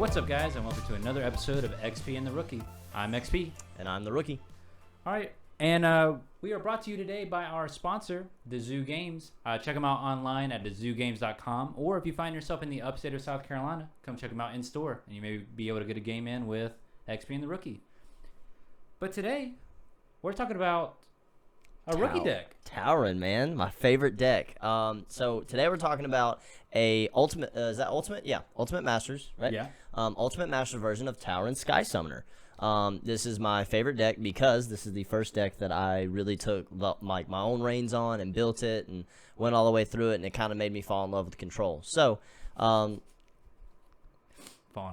What's up, guys, and welcome to another episode of XP and the Rookie. I'm XP. And I'm the Rookie. All right, and we are brought to you today by our sponsor, the Zoo Games. Check them out online at thezoogames.com, or if you find yourself in the upstate of South Carolina, come check them out in store, and you may be able to get a game in with XP and the Rookie. But today, we're talking about a rookie deck. Talrand, man, my favorite deck. So today we're talking about a ultimate. Is that ultimate? Yeah, Ultimate Masters, right? Yeah. Ultimate Masters version of Talrand Sky Summoner. This is my favorite deck because this is the first deck that I really took my own reins on and built it and went all the way through it, and it kind of made me fall in love with control. So, falling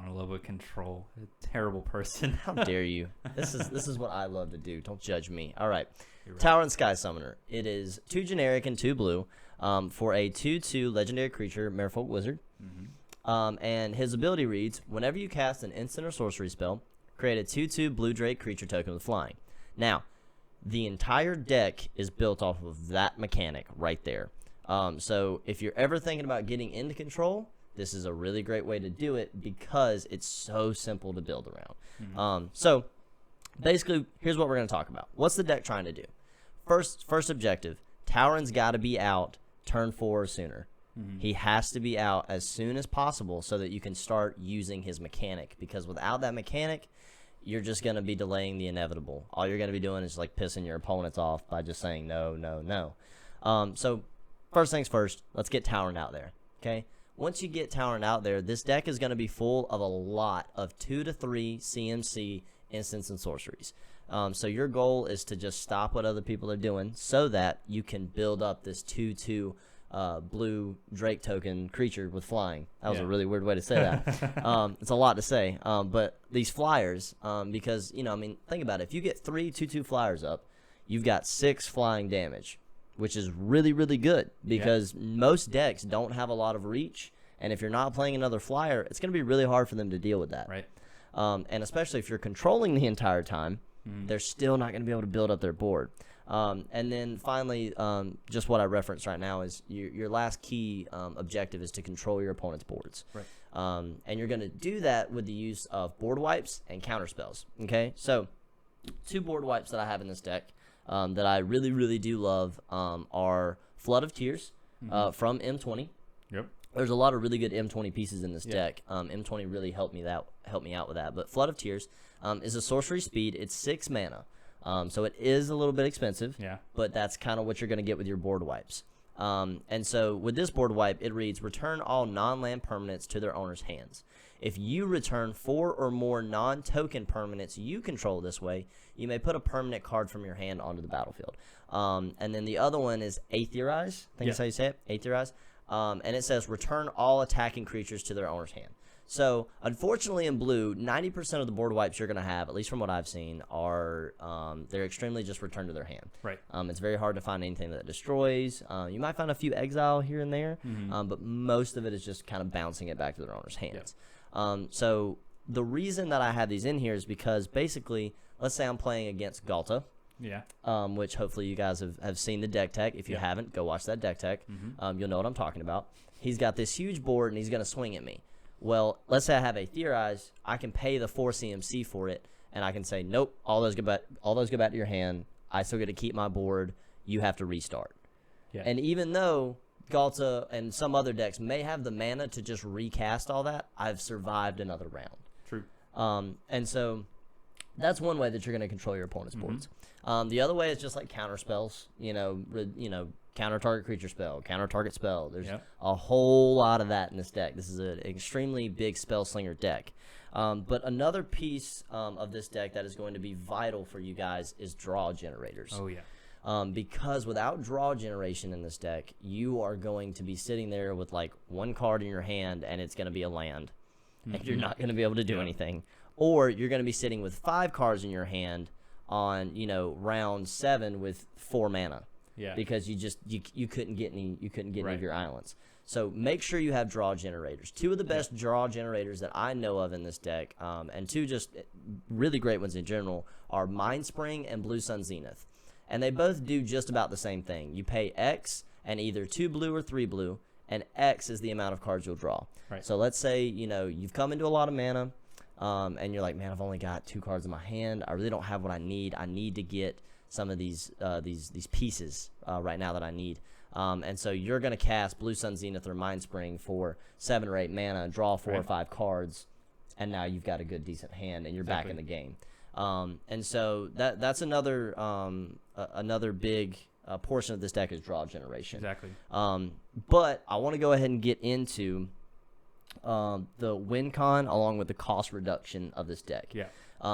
in love with control. A terrible person. How dare you? This is what I love to do. Don't judge me. All right. Right. Talrand Sky Summoner. It is 2 generic and 2 blue for a 2/2 legendary creature, Merfolk Wizard. Mm-hmm. And his ability reads, whenever you cast an instant or sorcery spell, create a 2/2 blue Drake creature token with flying. Now, the entire deck is built off of that mechanic right there. So if you're ever thinking about getting into control, this is a really great way to do it because it's so simple to build around. Mm-hmm. So basically, here's what we're going to talk about. What's the deck trying to do? First objective, Talrand's got to be out turn 4 or sooner. Mm-hmm. He has to be out as soon as possible so that you can start using his mechanic, because without that mechanic, you're just going to be delaying the inevitable. All you're going to be doing is like pissing your opponents off by just saying no, no, no. So first things first, let's get Talrand out there, okay? Once you get Talrand out there, this deck is going to be full of a lot of 2 to 3 CMC instants and sorceries. So your goal is to just stop what other people are doing so that you can build up this 2/2 blue Drake token creature with flying. That was a really weird way to say that. It's a lot to say. But these flyers, because, I mean, think about it. If you get 3 2/2 flyers up, you've got 6 flying damage, which is really, really good because most decks don't have a lot of reach. And if you're not playing another flyer, it's going to be really hard for them to deal with that. Right. And especially if you're controlling the entire time, they're still not going to be able to build up their board. And then finally, just what I referenced right now is your last key objective is to control your opponent's boards. Right. And you're going to do that with the use of board wipes and counter spells. Okay, so 2 board wipes that I have in this deck that I really, really do love are Flood of Tears from M20. Yep. There's a lot of really good M20 pieces in this deck. M20 really helped me out with that. But Flood of Tears is a sorcery speed. It's 6 mana. So it is a little bit expensive. Yeah. But that's kind of what you're going to get with your board wipes. And so with this board wipe, it reads, return all non-land permanents to their owner's hands. If you return 4 or more non-token permanents you control this way, you may put a permanent card from your hand onto the battlefield. And then the other one is Aetherize. I think that's how you say it. Aetherize. And it says return all attacking creatures to their owner's hand. So, unfortunately, in blue, 90% of the board wipes you're going to have, at least from what I've seen, are they're extremely just returned to their hand. Right. It's very hard to find anything that destroys. You might find a few exile here and there, but most of it is just kind of bouncing it back to their owner's hands. So, the reason that I have these in here is because basically, let's say I'm playing against Galta. Yeah. Which hopefully you guys have seen the deck tech. If you haven't, go watch that deck tech. You'll know what I'm talking about. He's got this huge board, and he's going to swing at me. Well, let's say I have a Theorize. I can pay the 4 CMC for it, and I can say, nope, all those go back to your hand. I still get to keep my board. You have to restart. Yeah. And even though Galta and some other decks may have the mana to just recast all that, I've survived another round. True. And so that's one way that you're going to control your opponent's boards. The other way is just like counter spells, counter target creature spell, counter target spell. There's a whole lot of that in this deck. This is an extremely big spell slinger deck. But another piece of this deck that is going to be vital for you guys is draw generators. Oh, yeah. Because without draw generation in this deck, you are going to be sitting there with like 1 card in your hand, and it's going to be a land. And you're not going to be able to do anything. Or you're going to be sitting with 5 cards in your hand on, round 7 with 4 mana. Yeah. Because you couldn't get any any of your islands. So make sure you have draw generators. 2 of the best draw generators that I know of in this deck, and 2 just really great ones in general, are Mind Spring and Blue Sun Zenith. And they both do just about the same thing. You pay X and either 2 blue or 3 blue, and X is the amount of cards you'll draw. Right. So let's say, you've come into a lot of mana, and you're like, man, I've only got 2 cards in my hand. I really don't have what I need. I need to get some of these pieces right now that I need. And so you're going to cast Blue Sun Zenith or Mind Spring for 7 or 8 mana, draw 4 or 5 cards, and now you've got a good, decent hand, and you're back in the game. And so that's another big portion of this deck is draw generation. Exactly. But I want to go ahead and get into the win con along with the cost reduction of this deck. Yeah.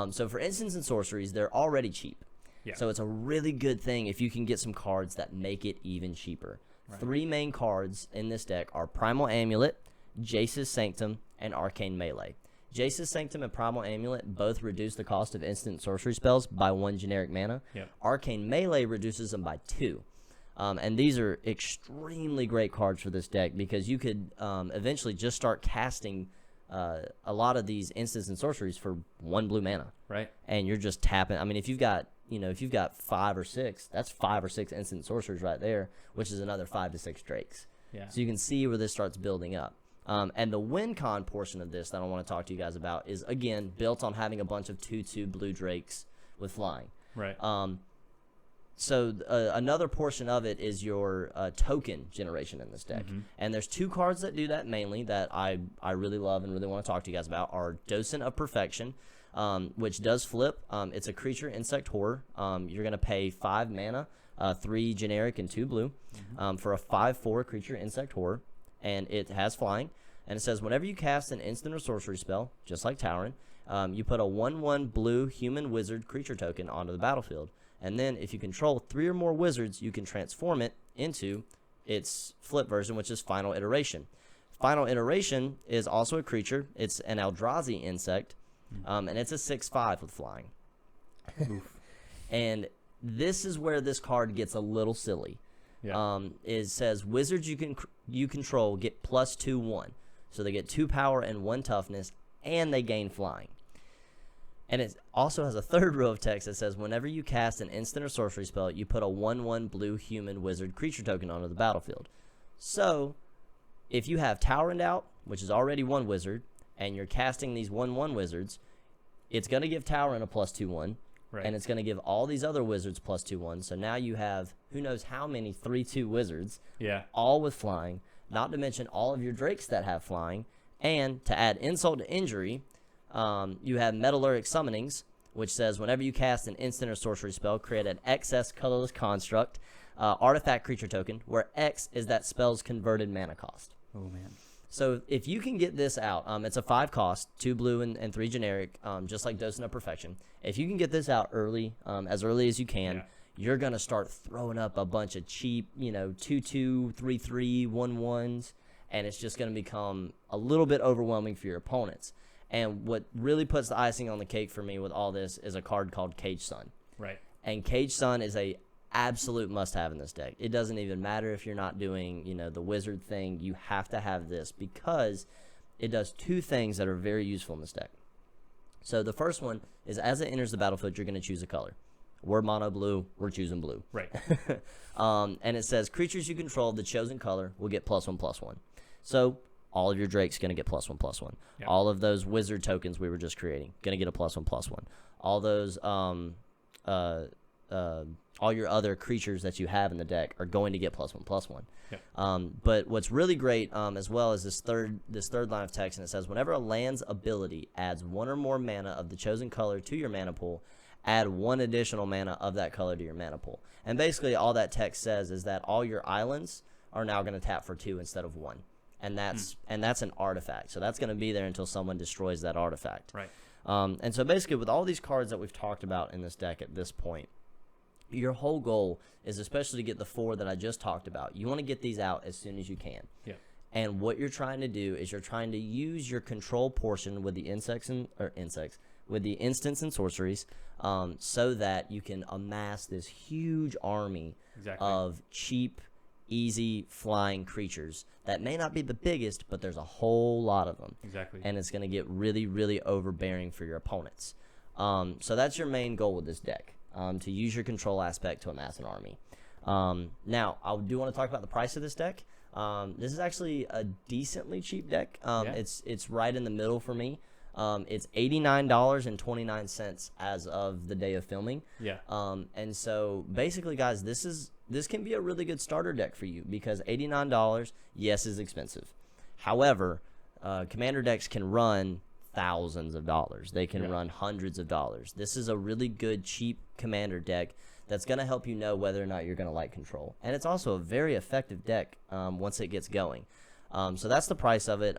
So for instants and sorceries, they're already cheap. Yeah. So it's a really good thing if you can get some cards that make it even cheaper. Right. 3 main cards in this deck are Primal Amulet, Jace's Sanctum, and Arcane Melee. Jace's Sanctum and Primal Amulet both reduce the cost of instant sorcery spells by 1 generic mana. Yep. Arcane Melee reduces them by 2. And these are extremely great cards for this deck because you could eventually just start casting a lot of these instants and sorceries for 1 blue mana. Right. And you're just tapping. I mean, if you've got 5 or 6, that's 5 or 6 instant sorceries right there, which is another 5 to 6 drakes. Yeah. So you can see where this starts building up. And the win con portion of this that I want to talk to you guys about is, again, built on having a bunch of 2/2 blue drakes with flying. Right. So another portion of it is your token generation in this deck. Mm-hmm. And there's 2 cards that do that mainly that I really love and really want to talk to you guys about are Docent of Perfection, which does flip. It's a creature insect horror. You're going to pay 5 mana, 3 generic and 2 blue, for a 5/4 creature insect horror. And it has flying. And it says whenever you cast an instant or sorcery spell, just like Talrand, you put a 1/1 blue human wizard creature token onto the battlefield. And then if you control 3 or more wizards, you can transform it into its flip version, which is Final Iteration. Final Iteration is also a creature. It's an Eldrazi insect, and it's a 6/5 with flying. And this is where this card gets a little silly. Yeah. It says wizards you control get +2/1, so they get 2 power and 1 toughness, and they gain flying. And it also has a third row of text that says whenever you cast an instant or sorcery spell, you put a 1/1 blue human wizard creature token onto the battlefield. So if you have Talrand out, which is already 1 wizard, and you're casting these 1/1 wizards, it's going to give Talrand a +2/1. Right. And it's going to give all these other wizards +2/1. So now you have who knows how many 3/2 wizards, all with flying, not to mention all of your drakes that have flying. And to add insult to injury, you have Metallurgic Summonings, which says whenever you cast an instant or sorcery spell, create an XS colorless construct, artifact creature token, where X is that spell's converted mana cost. Oh, man. So if you can get this out, it's a 5 cost, 2 blue and 3 generic, just like Docent of Perfection. If you can get this out early, as early as you can, you're going to start throwing up a bunch of cheap, 2/2, 3/3, 1/1s, and it's just going to become a little bit overwhelming for your opponents. And what really puts the icing on the cake for me with all this is a card called Cage Sun. Right. And Cage Sun is a absolute must-have in this deck. It doesn't even matter if you're not doing, the wizard thing. You have to have this because it does 2 things that are very useful in this deck. So the first one is as it enters the battlefield, you're going to choose a color. We're mono blue. We're choosing blue. Right. And it says creatures you control the chosen color will get +1/+1. So all of your drakes going to get +1/+1. Yep. All of those wizard tokens we were just creating going to get a +1/+1. All those all your other creatures that you have in the deck are going to get +1/+1. Yep. But what's really great as well is this third line of text, and it says whenever a land's ability adds 1 or more mana of the chosen color to your mana pool, add 1 additional mana of that color to your mana pool. And basically all that text says is that all your islands are now going to tap for 2 instead of 1. And that's an artifact. So that's going to be there until someone destroys that artifact. Right. And so basically with all these cards that we've talked about in this deck at this point, your whole goal is especially to get the 4 that I just talked about. You want to get these out as soon as you can. Yeah. And what you're trying to do is you're trying to use your control portion with the with the instants and sorceries, so that you can amass this huge army of cheap, easy flying creatures that may not be the biggest, but there's a whole lot of them. Exactly. And it's going to get really, really overbearing for your opponents. So that's your main goal with this deck. To use your control aspect to amass an army. Now, I do want to talk about the price of this deck. This is actually a decently cheap deck. Yeah. It's right in the middle for me. It's $89.29 as of the day of filming. Yeah. And so basically, guys, this can be a really good starter deck for you because $89, yes, is expensive. However, commander decks can run thousands of dollars. They can run hundreds of dollars. This is a really good, cheap commander deck that's going to help you know whether or not you're going to like control. And it's also a very effective deck once it gets going. So that's the price of it.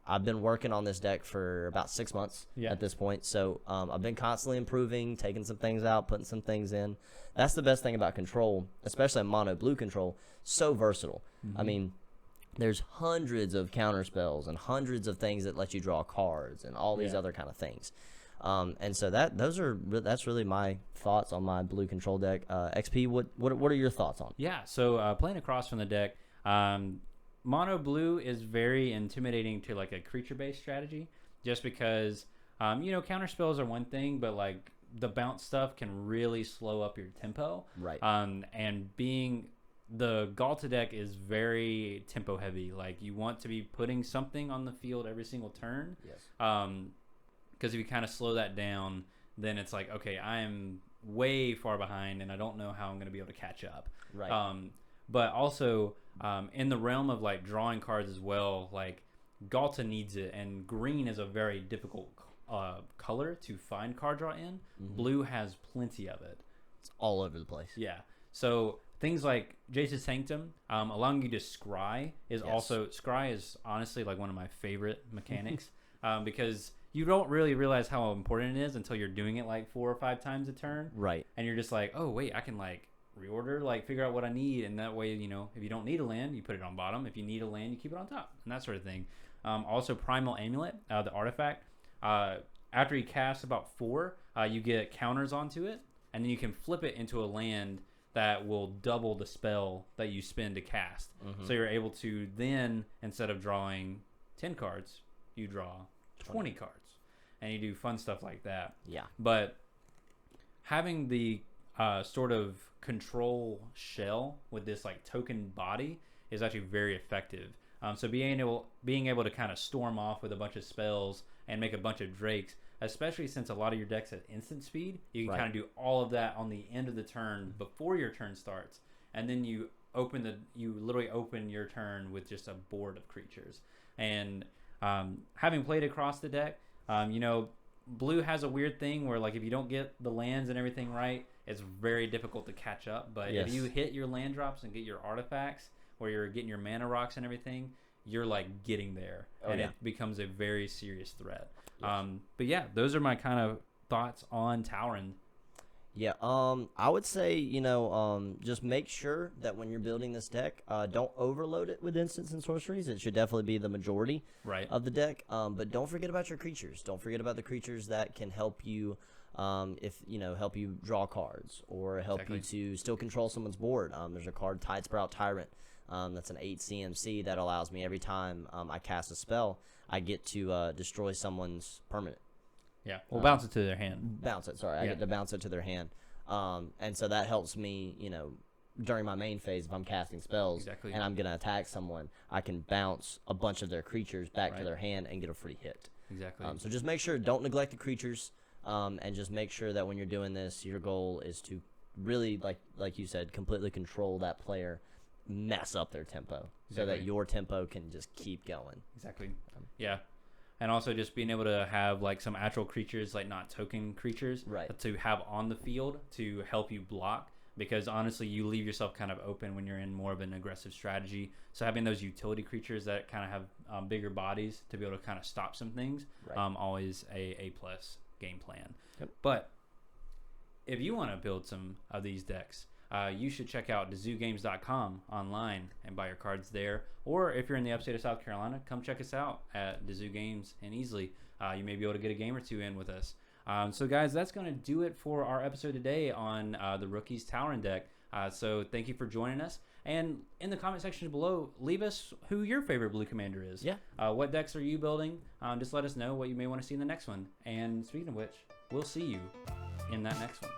I've been working on this deck for about 6 months at this point. So I've been constantly improving, taking some things out, putting some things in. That's the best thing about control, especially mono blue control. So versatile. I mean, there's hundreds of counter spells and hundreds of things that let you draw cards and all these other kind of things. And so that's really my thoughts on my blue control deck. XP, what are your thoughts on? Yeah. So playing across from the deck, mono blue is very intimidating to like a creature based strategy, just because counter spells are one thing, but like the bounce stuff can really slow up your tempo. Right. And being the Galta deck is very tempo heavy. Like you want to be putting something on the field every single turn. Yes. Because if you kind of slow that down, then it's like, okay, I am way far behind and I don't know how I'm going to be able to catch up. Right. But also in the realm of like drawing cards as well, like Galta needs it, and green is a very difficult color to find card draw in. Blue has plenty of it. It's all over the place. Yeah. So things like Jace's Sanctum, allowing you to scry is also, scry is honestly like one of my favorite mechanics because you don't really realize how important it is until you're doing it like 4 or 5 times a turn. Right. And you're just like, oh wait, I can like reorder, like figure out what I need, and that way, if you don't need a land, you put it on bottom. If you need a land, you keep it on top, and that sort of thing. Also, Primal Amulet, the artifact. After you cast about 4, you get counters onto it, and then you can flip it into a land that will double the spell that you spend to cast. So you're able to then, instead of drawing 10 cards, you draw 20 cards, and you do fun stuff like that. Yeah. But having the sort of control shell with this like token body is actually very effective. So being able to kind of storm off with a bunch of spells and make a bunch of drakes, especially since a lot of your decks have instant speed, you can kind of do all of that on the end of the turn before your turn starts, and then you literally open your turn with just a board of creatures. And having played across the deck, blue has a weird thing where like if you don't get the lands and everything right, it's very difficult to catch up. But if you hit your land drops and get your artifacts, where you're getting your mana rocks and everything, you're like getting there, it becomes a very serious threat. But yeah, those are my kind of thoughts on Talrand. Yeah, I would say, just make sure that when you're building this deck, don't overload it with instants and sorceries. It should definitely be the majority of the deck. But don't forget about your creatures. Don't forget about the creatures that can help you, help you draw cards or help you to still control someone's board. There's a card, Tidesprout Tyrant. That's an 8 CMC that allows me every time I cast a spell, I get to destroy someone's permanent. Yeah, we'll bounce it to their hand. I get to bounce it to their hand. And so that helps me, during my main phase, if I'm casting spells and I'm going to attack someone, I can bounce a bunch of their creatures back to their hand and get a free hit. Exactly. So just make sure, don't neglect the creatures, and just make sure that when you're doing this, your goal is to really, like you said, completely control that player, mess up their tempo so that your tempo can just keep going. Exactly. Yeah. And also just being able to have like some actual creatures, like not token creatures, to have on the field to help you block. Because honestly, you leave yourself kind of open when you're in more of an aggressive strategy. So having those utility creatures that kind of have bigger bodies to be able to kind of stop some things, always a plus game plan. But if you want to build some of these decks, you should check out thezoogames.com online and buy your cards there. Or if you're in the upstate of South Carolina, come check us out at the Zoo Games and Easley. You may be able to get a game or two in with us. So guys, that's going to do it for our episode today on the Rookies Talrand deck. So thank you for joining us. And in the comment section below, leave us who your favorite blue commander is. What decks are you building? Just let us know what you may want to see in the next one. And speaking of which, we'll see you in that next one.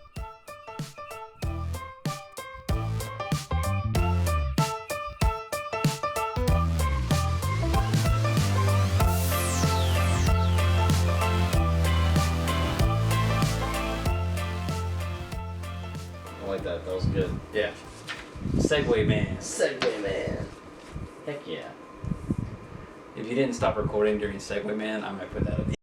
that. That was good. Yeah. Segway man. Segway man. Heck yeah. If you didn't stop recording during Segway man, I might put that up.